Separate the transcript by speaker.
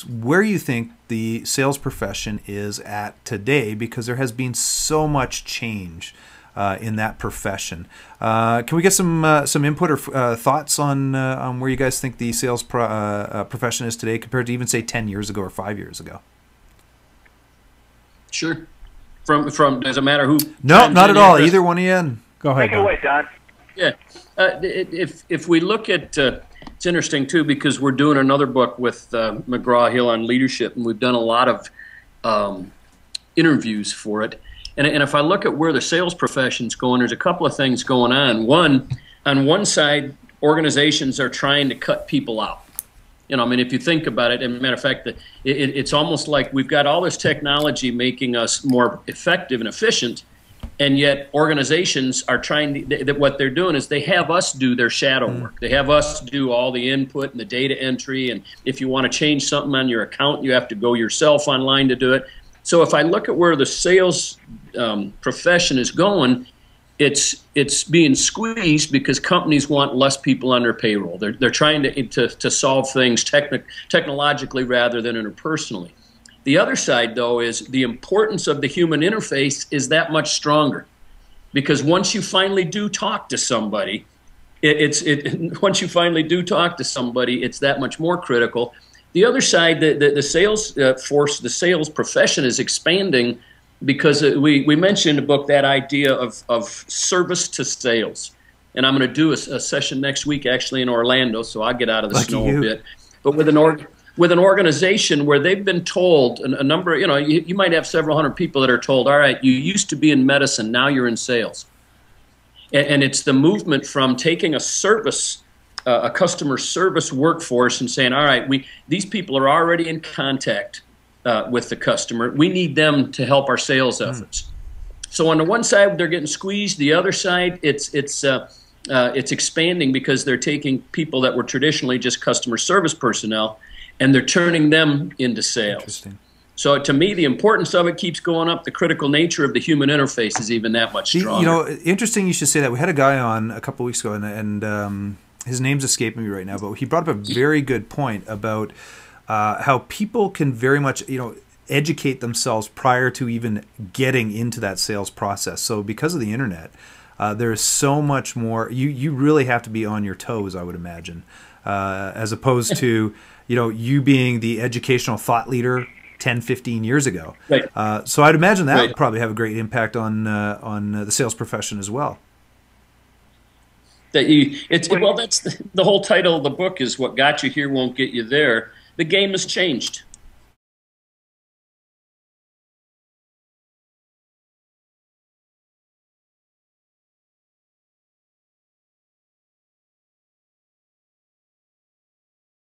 Speaker 1: where you think the sales profession is at today, because there has been so much change in that profession. Can we get some input or thoughts on where you guys think the sales profession is today compared to even say 10 years ago or 5 years ago?
Speaker 2: Sure. From does it matter who?
Speaker 1: No, not at all. Either one of you. Go ahead.
Speaker 3: Take it away, Don.
Speaker 2: Yeah. If we look at it's interesting too, because we're doing another book with McGraw-Hill on leadership, and we've done a lot of interviews for it. And if I look at where the sales profession's going, there's a couple of things going on. One, on one side, organizations are trying to cut people out. You know, I mean, if you think about it, and matter of fact, it's almost like we've got all this technology making us more effective and efficient, and yet organizations are trying to, what they're doing is they have us do their shadow work. They have us do all the input and the data entry, and if you want to change something on your account, you have to go yourself online to do it. So if I look at where the sales profession is going, it's being squeezed because companies want less people on their payroll. They're trying to solve things technologically rather than interpersonally. The other side, though, is the importance of the human interface is that much stronger, because once you finally do talk to somebody, once you finally do talk to somebody, it's that much more critical. The other side, the sales force, the sales profession is expanding. Because we mentioned in the book that idea of service to sales. And I'm going to do a session next week actually in Orlando, so I'll get out of the snow a bit. But with an organization where they've been told, a number, you know, you might have several hundred people that are told, all right, you used to be in medicine, now you're in sales. And it's the movement from taking a service, a customer service workforce and saying, all right, these people are already in contact with the customer. We need them to help our sales efforts. So on the one side, they're getting squeezed. The other side, it's expanding because they're taking people that were traditionally just customer service personnel, and they're turning them into sales. So to me, the importance of it keeps going up. The critical nature of the human interface is even that much stronger.
Speaker 1: You know, interesting you should say that. We had a guy on a couple of weeks ago, and his name's escaping me right now, but he brought up a very good point about how people can very much, you know, educate themselves prior to even getting into that sales process. So because of the internet, there's so much more. You really have to be on your toes, I would imagine, as opposed to, you know, you being the educational thought leader 10, 15 years ago.
Speaker 2: Right.
Speaker 1: So I'd imagine that would probably have a great impact on the sales profession as well.
Speaker 2: Well, that's the whole title of the book is "What Got You Here Won't Get You There." The game has changed.